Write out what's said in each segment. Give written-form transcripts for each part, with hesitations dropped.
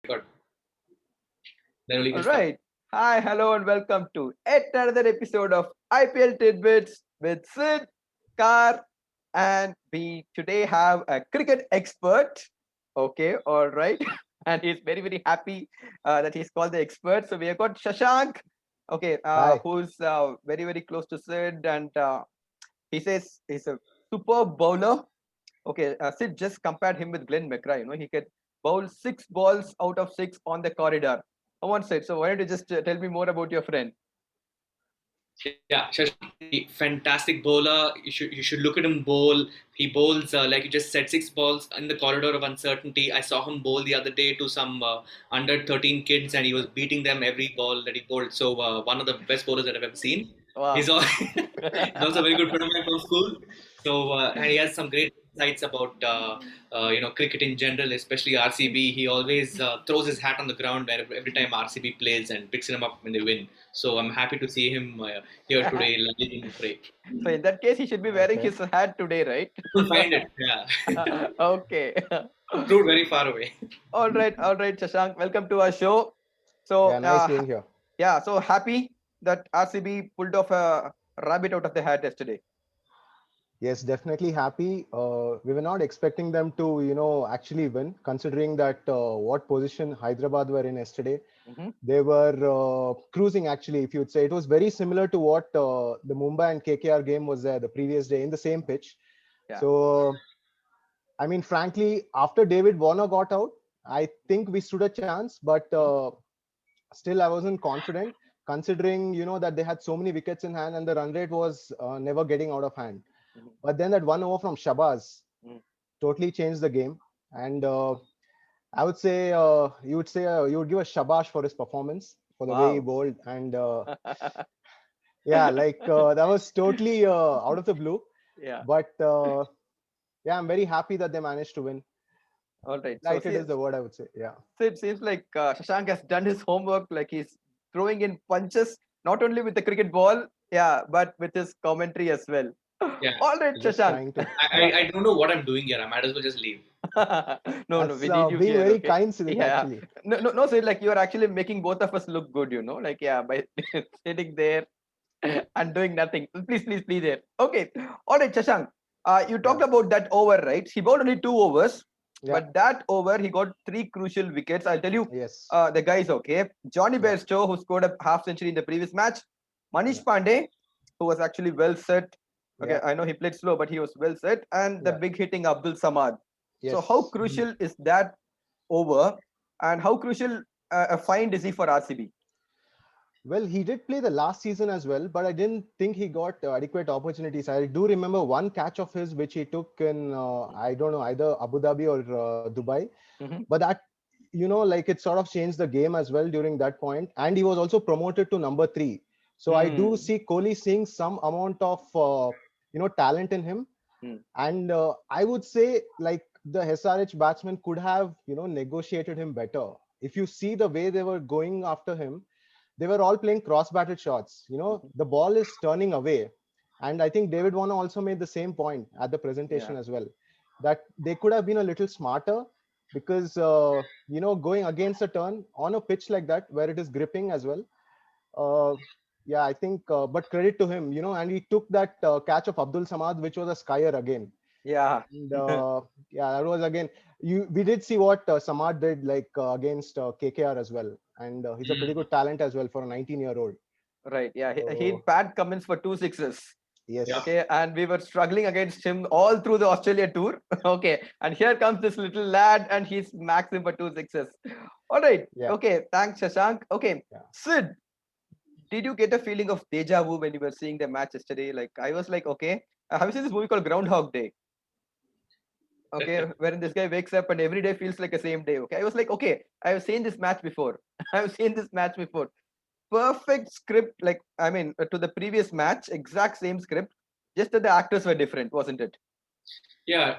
Good. Then we All can start. right. Hi, hello, and welcome to yet another episode of IPL Tidbits with Sid, Kar, and we today have a cricket expert. Okay, all right. And he's very, very happy that he's called the expert. So we have got Shashank, okay, Hi. who's very, very close to Sid, and he says he's a superb bowler. Okay, Sid just compared him with Glenn McRae. He could bowl 6 balls out of 6 on the corridor. Come on, Sid. So why don't you just tell me more about your friend? Yeah, Shashank, fantastic bowler. You should look at him bowl. He bowls like you just said, 6 balls in the corridor of uncertainty. I saw him bowl the other day to some under 13 kids, and he was beating them every ball that he bowled. So one of the best bowlers that I've ever seen. He's Wow. all, he's also a very good friend of mine from school. So and he has some great insights about cricket in general, especially RCB. He always throws his hat on the ground every time RCB plays and picks him up when they win. So I'm happy to see him here today, leading the fray. So in that case, he should be wearing Okay. his hat today, right? You'll find it. Yeah, Okay. proved very far away. All right, Shashank. Welcome to our show. So Yeah, nice being here. yeah, so happy that RCB pulled off a rabbit out of the hat yesterday. Yes, definitely happy. We were not expecting them to, actually win, considering that what position Hyderabad were in yesterday. Hmm. They were cruising, actually, if you'd say. It was very similar to what the Mumbai and KKR game was there the previous day in the same pitch. Yeah. So, I mean, frankly, after David Warner got out, I think we stood a chance, but still I wasn't confident, considering, that they had so many wickets in hand and the run rate was never getting out of hand. Mhm. But then that 1 over from Shahbaz Mhm. totally changed the game. And I would say you would give a shabash for his performance, for the way he Wow. bowled. And yeah, like that was totally out of the blue. Yeah. But yeah, I'm very happy that they managed to win. All right. So Delighted see, is the word I would say. Yeah. so it seems like Shashank has done his homework, like he's throwing in punches, not only with the cricket ball, yeah, but with his commentary as well. Yeah, All right, Just Shashank. trying to. I don't know what I'm doing here. I might as well just leave. No, That's we need you being here, very okay? kind, Sid, Yeah. actually. No, Sid, like you are actually making both of us look good, like, yeah, by sitting there and doing nothing. Please, there. Okay. All right, Shashank. You Yeah. talked about that over, right? He bowled only 2 overs, Yeah. but that over he got 3 crucial wickets. I'll tell you, Yes. the guys, okay. Johnny Yeah. Bairstow, who scored a half century in the previous match. Manish Yeah. Pandey, who was actually well set. Okay, Yeah. I know he played slow, but he was well set. And the Yeah. big hitting Abdul Samad. So how Yes. crucial is that over, and how crucial a find is he for RCB? Well, he did play the last season as well, but I didn't think he got adequate opportunities. I do remember one catch of his which he took in, I don't know, either Abu Dhabi or Dubai. Mm-hmm. But that, like it sort of changed the game as well during that point. And he was also promoted to number 3. So I do Hmm. see Kohli seeing some amount of, talent in him. Hmm. And I would say like the SRH batsmen could have, negotiated him better. If you see the way they were going after him, they were all playing cross-batted shots. Mhm. The ball is turning away. And I think David Warner also made the same point at the Yeah. presentation as well, that they could have been a little smarter because, going against a turn on a pitch like that, where it is gripping as well. Uh, yeah, I think, but credit to him, and he took that catch of Abdul Samad, which was a skyer again. Yeah. And yeah, that was again. We did see what Samad did like against KKR as well, and he's a pretty good talent as well for a 19-year-old. Right. Yeah. He So hit Pat Cummins for 2 sixes. Yeah. yes, Okay. And we were struggling against him all through the Australia tour. Okay. And here comes this little lad and he's maxed him for 2 sixes. All right. yeah, Okay. Thanks, Shashank. Okay. yeah, Sid, did you get a feeling of deja vu when you were seeing the match yesterday? Like, I was like, okay. Have you seen this movie called Groundhog Day? Okay. Wherein this guy wakes up and every day feels like the same day. Okay. I was like, okay, I've seen this match before. I've seen this match before. Perfect script, like I mean, to the previous match, exact same script, just that the actors were different, wasn't it? Yeah,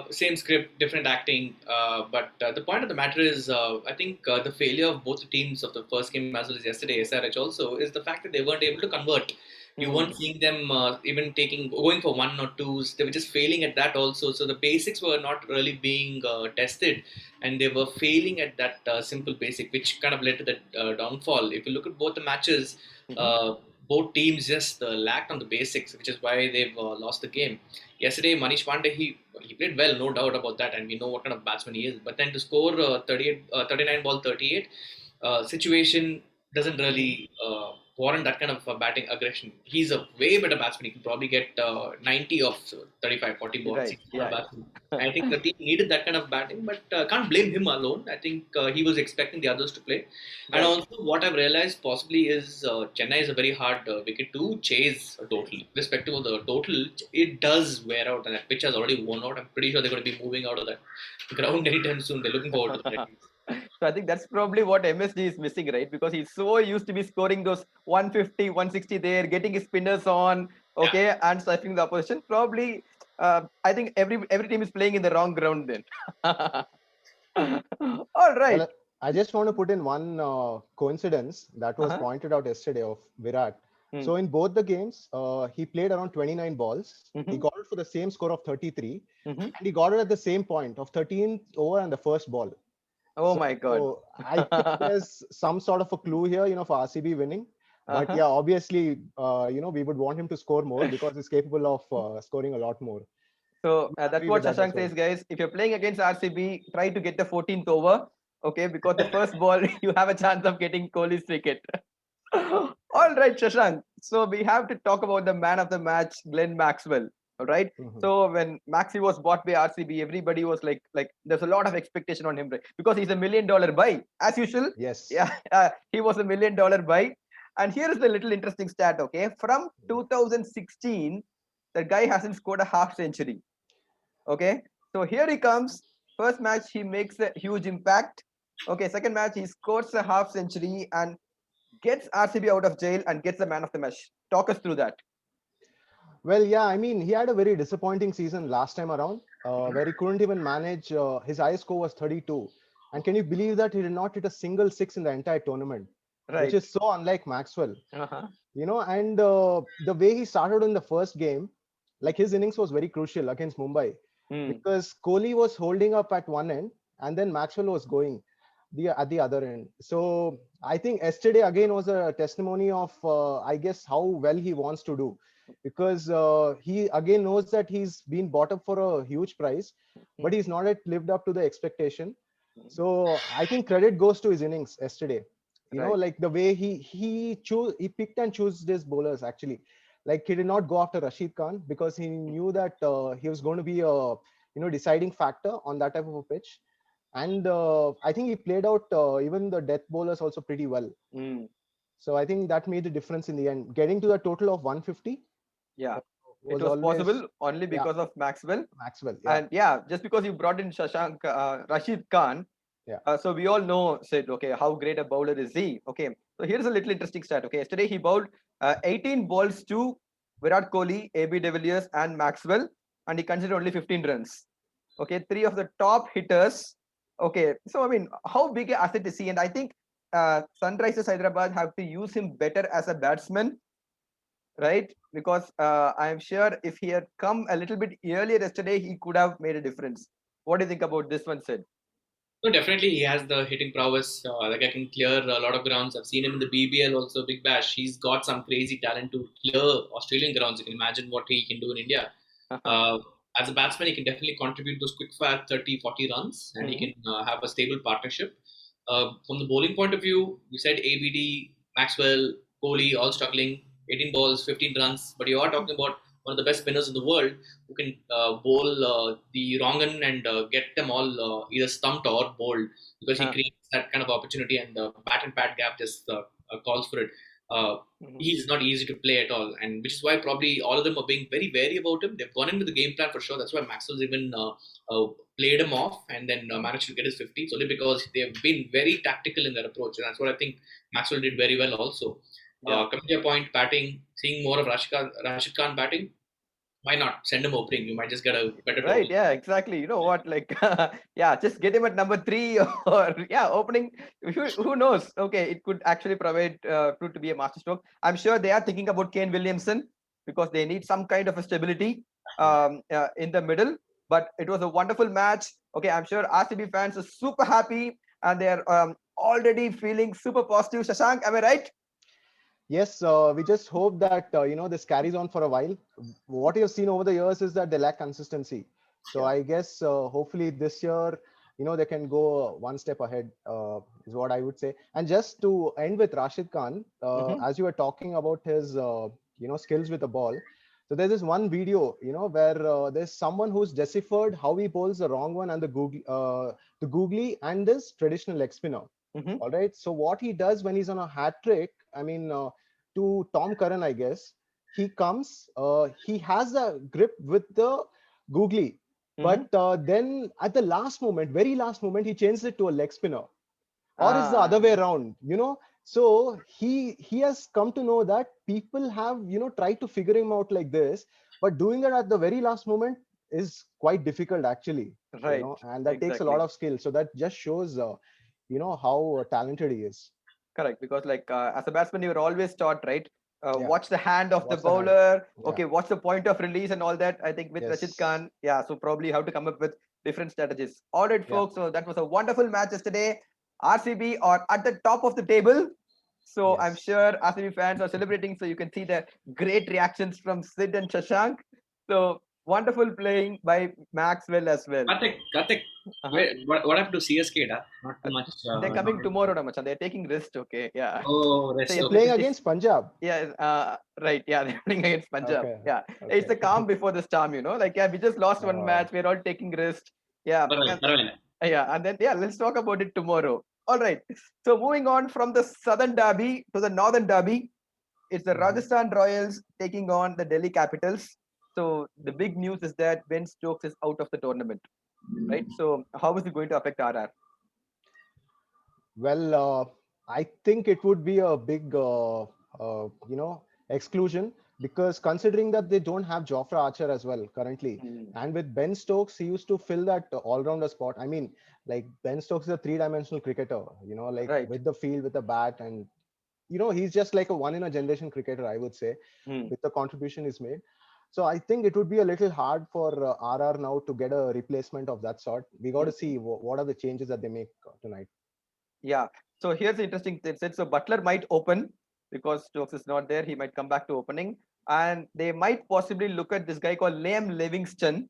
same script, different acting. But the point of the matter is, I think the failure of both the teams of the first game as well as yesterday, SRH also, is the fact that they weren't able to convert. You weren't seeing them even going for one or twos. They were just failing at that also. So the basics were not really being tested, and they were failing at that simple basic, which kind of led to the downfall. If you look at both the matches, both teams just lacked on the basics, which is why they've lost the game. Yesterday, Manish Pandey, he played well, no doubt about that, and we know what kind of batsman he is. But then to score 39 ball 38 situation doesn't really warrant that kind of batting aggression. He's a way better batsman. He can probably get 90 of 35, 40 balls. Right. He's not a Yeah. batsman. I think the team needed that kind of batting, but can't blame him alone. I think he was expecting the others to play. And Right. also, what I've realized possibly is Chennai is a very hard wicket to chase a total. Irrespective of the total, it does wear out, and that pitch has already worn out. I'm pretty sure they're going to be moving out of that ground anytime soon. They're looking forward to that. So I think that's probably what MSG is missing, right? Because he's so used to be scoring those 150, 160 there, getting his spinners on, okay, and stifling the opposition. Probably, I think every team is playing in the wrong ground then. All right. Well, I just want to put in one coincidence that was pointed out yesterday of Virat. So in both the games, he played around 29 balls. He got it for the same score of 33, and he got it at the same point of 13th over and the first ball. Oh my God. So I think there's some sort of a clue here, for RCB winning. But yeah, obviously, we would want him to score more because he's capable of scoring a lot more. So that's what Shashank says, guys. If you're playing against RCB, try to get the 14th over, okay? Because the first ball, you have a chance of getting Kohli's wicket. All right, Shashank. So we have to talk about the man of the match, Glenn Maxwell. All right. So when Maxi was bought by RCB, everybody was like there's a lot of expectation on him, right? Because he's $1 million buy, as usual. Yes. Yeah, he was $1 million buy. And here is the little interesting stat. Okay, from 2016, the guy hasn't scored a half century. Okay, so here he comes. First match, he makes a huge impact. Okay, second match, he scores a half century and gets RCB out of jail and gets the man of the match. Talk us through that. Well, yeah, I mean, he had a very disappointing season last time around, where he couldn't even manage. His highest score was 32. And can you believe that he did not hit a single six in the entire tournament? Right. Which is so unlike Maxwell. And the way he started in the first game, like his innings was very crucial against Mumbai. Because Kohli was holding up at one end and then Maxwell was going at the other end. So I think yesterday again was a testimony of, I guess, how well he wants to do. Because he again knows that he's been bought up for a huge price, but he's not yet lived up to the expectation. So I think credit goes to his innings yesterday. Like the way he picked and chose his bowlers actually. Like he did not go after Rashid Khan because he knew that he was going to be a deciding factor on that type of a pitch. And I think he played out even the death bowlers also pretty well. So I think that made the difference in the end. Getting to the total of 150. Yeah, it was possible only because of Maxwell. And just because you brought in Shashank, Rashid Khan. So we all know, said, okay, how great a bowler is he? Okay, so here's a little interesting stat. Okay, yesterday he bowled 18 balls to Virat Kohli, AB de Villiers, and Maxwell, and he considered only 15 runs. Okay, 3 of the top hitters. Okay, so I mean, how big an asset is he? And I think Sunrisers Hyderabad have to use him better as a batsman, right? Because I'm sure if he had come a little bit earlier yesterday, he could have made a difference. What do you think about this one, Sid? No, definitely he has the hitting prowess. Like I can clear a lot of grounds. I've seen him in the BBL also, Big Bash. He's got some crazy talent to clear Australian grounds. You can imagine what he can do in India. As a batsman, he can definitely contribute those quick fire 30, 40 runs and he can have a stable partnership. From the bowling point of view, you said ABD, Maxwell, Kohli all struggling, 18 balls, 15 runs. But you are talking about one of the best spinners in the world who can bowl the wrong end and get them all either stumped or bowled because he creates that kind of opportunity and the bat and pad gap just calls for it. He's not easy to play at all, and which is why probably all of them are being very wary about him. They've gone into the game plan for sure. That's why Maxwell's even played him off and then managed to get his 50. It's only because they've been very tactical in their approach, and that's what I think Maxwell did very well also. Coming to your point, batting, seeing more of Rashid Khan batting. why not send him opening? You might just get a better Right, total. yeah, exactly. You know what? Like, yeah, just get him at number 3 or yeah, opening. Who knows? Okay, it could actually prove to be a masterstroke. I'm sure they are thinking about Kane Williamson because they need some kind of a stability in the middle. But it was a wonderful match. Okay, I'm sure RCB fans are super happy and they're already feeling super positive. Shashank, am I right? Yes, we just hope that this carries on for a while. What you've seen over the years is that they lack consistency. So Yeah. I guess hopefully this year, they can go one step ahead. Is what I would say. And just to end with Rashid Khan, Mm-hmm. as you were talking about his skills with the ball. So there's this one video, where there's someone who's deciphered how he bowls the wrong one and the googly and this traditional leg spinner. Mm-hmm. All right. So what he does when he's on a hat trick, I mean, to Tom Curran, I guess he comes. He has a grip with the googly, Mm-hmm. but then at the last moment, very last moment, he changes it to a leg spinner, or is the other Ah, way around. So he has come to know that people have tried to figure him out like this, but doing it at the very last moment is quite difficult actually. right. And that takes a lot Exactly. of skill. So that just shows how talented he is. Correct, because like as a batsman, you're always taught, right? Yeah. Watch the hand of the What's the hand? bowler. Yeah. Okay, what's the point of release and all that. I think with Rashid Yes. Khan, yeah. So probably how to come up with different strategies. All right, Yeah. folks. So that was a wonderful match yesterday. RCB are at the top of the table. So I'm Yes. sure RCB fans are celebrating. So you can see the great reactions from Sid and Shashank. So wonderful playing by Maxwell as well. Karthik, Uh-huh. what happened to CSK? Da? Not too much. They're coming tomorrow, Ramachan. They're taking rest. Okay, yeah. Oh, So rest. They're Okay. playing against Punjab. yeah, right. Yeah, they're playing against Punjab. Okay. Yeah, it's Okay. the calm before the storm. Like yeah, we just lost one uh, match. We're all taking rest. Yeah, Parallel, and, parallel. yeah, and then yeah, let's talk about it tomorrow. All right. So moving on from the Southern Derby to the Northern Derby, it's the mhm. Rajasthan Royals taking on the Delhi Capitals. So the big news is that Ben Stokes is out of the tournament, right? So how is it going to affect RR? Well, I think it would be a big, exclusion, because considering that they don't have Jofra Archer as well currently, Hmm. and with Ben Stokes, he used to fill that all-rounder spot. I mean, like Ben Stokes is a three-dimensional cricketer, like Right. with the field, with the bat, and he's just like a one-in-a-generation cricketer, I would say, Hmm. with the contribution he's made. So I think it would be a little hard for RR now to get a replacement of that sort. We got to Hmm. see what are the changes that they make tonight. Yeah. So here's the interesting thing. So Butler might open because Stokes is not there. He might come back to opening. And they might possibly look at this guy called Liam Livingston,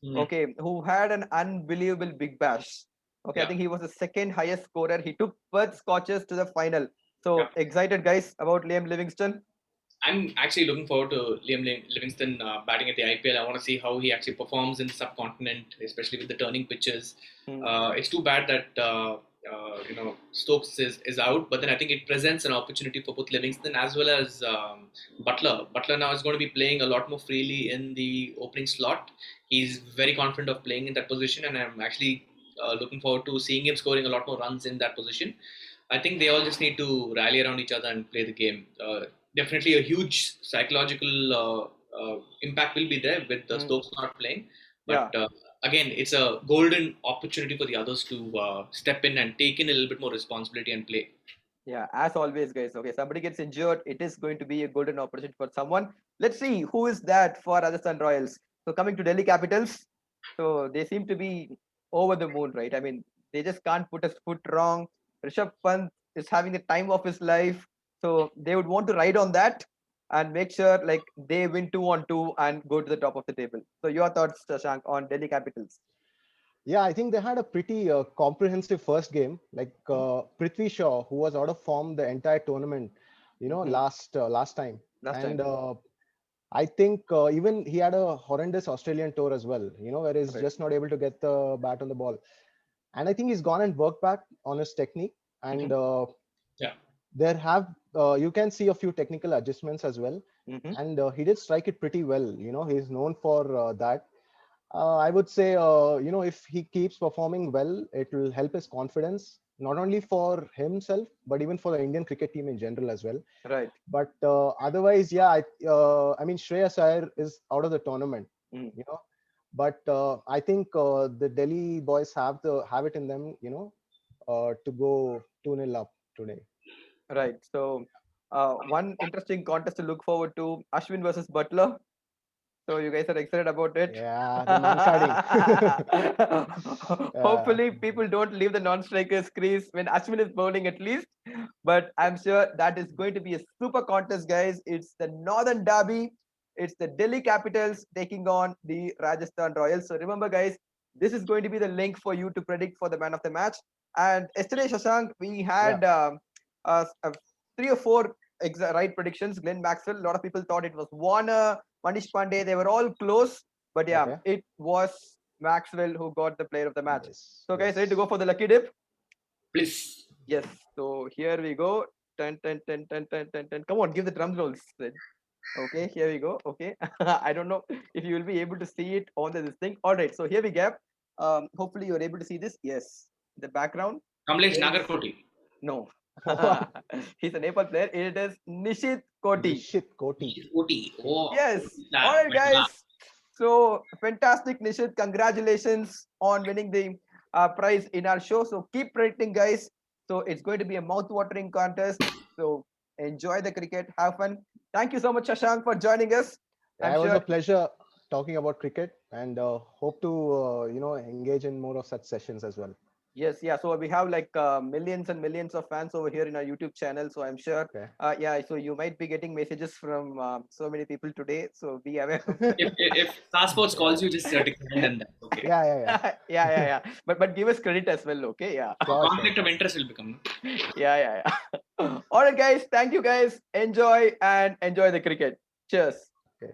Hmm. okay, who had an unbelievable big bash. Okay, I Yeah. think he was the second highest scorer. He took Perth Scorchers to the final. Yeah. So excited, guys, about Liam Livingston. I'm actually looking forward to Livingston batting at the IPL. I want to see how he actually performs in the subcontinent, especially with the turning pitches. Hmm. It's too bad that Stokes is out, but then I think it presents an opportunity for both Livingston as well as Butler. Butler now is going to be playing a lot more freely in the opening slot. He's very confident of playing in that position, and I'm actually looking forward to seeing him scoring a lot more runs in that position. I think they all just need to rally around each other and play the game. Definitely a huge psychological impact will be there with the Hmm. Stokes not playing. But Yeah. again, it's a golden opportunity for the others to step in and take in a little bit more responsibility and play. Yeah, as always, guys. Okay, somebody gets injured, it is going to be a golden opportunity for someone. Let's see who is that for Rajasthan Royals. So coming to Delhi Capitals, so they seem to be over the moon, right? I mean, they just can't put a foot wrong. Rishabh Pant is having the time of his life, so they would want to ride on that and make sure like they win 2-on-2 and go to the top of the table. So your thoughts, Shashank, on Delhi Capitals? Yeah, I think they had a pretty comprehensive first game. Like Prithvi Shaw, who was out of form the entire tournament, Mm-hmm. last time, Last and time, I think even he had a horrendous Australian tour as well. Where he's right? just not able to get the bat on the ball. And I think he's gone and worked back on his technique. Mm-hmm. And Yeah. there have you can see a few technical adjustments as well. Mm-hmm. And he did strike it pretty well. He's known for that. I would say, if he keeps performing well, it will help his confidence. not only for himself but even for the Indian cricket team in general as well. Right. But otherwise, yeah, I mean, Shreyas Iyer is out of the tournament, Mm. you know. But I think the Delhi boys have it in them, to go 2-0 up today. Right. So, one interesting contest to look forward to: Ashwin versus Butler. So you guys are excited about it? Yeah, the non-carding. Yeah, Hopefully, people don't leave the non-strikers crease when Ashwin is bowling at least. But I'm sure that is going to be a super contest, guys. It's the Northern Derby. It's the Delhi Capitals taking on the Rajasthan Royals. So remember, guys, this is going to be the link for you to predict for the man of the match. And yesterday, Shashank, we yeah, had three or four right predictions. Glenn Maxwell. A lot of people thought it was Warner, Manish Pandey. They were all close, but yeah, okay. it was Maxwell who got the player of the match. Yes, So guys, ready to yes. go for the lucky dip? Please. Yes. So here we go. Ten, ten, ten, ten, ten, ten, ten. Come on, give the drum rolls. Sid. Okay, here we go. Okay. I don't know if you will be able to see it on this thing. All right. So here we go. Hopefully you're able to see this. Yes. The background. Kamlesh There is Nagarkoti. no. What? He's a Nepal player. It is Nishit Koti. Nishit Koti. Koti. Oh, Yes. that. All right, guys. So fantastic, Nishit. Congratulations on winning the prize in our show. So keep predicting, guys. So it's going to be a mouth-watering contest. So enjoy the cricket. Have fun. Thank you so much, Shashank, for joining us. Yeah, I'm it was a sure. pleasure talking about cricket, and hope to engage in more of such sessions as well. Yes, yeah. So we have like millions and millions of fans over here in our YouTube channel. So I'm sure, Okay. yeah. So you might be getting messages from so many people today. So be aware of If Star Sports calls you, just decline them. That's okay. Yeah, yeah, yeah. that. Yeah. But give us credit as well. Okay, yeah. Sure, sure. Conflict of interest will become. Yeah. All right, guys. Thank you, guys. Enjoy the cricket. Cheers. Okay.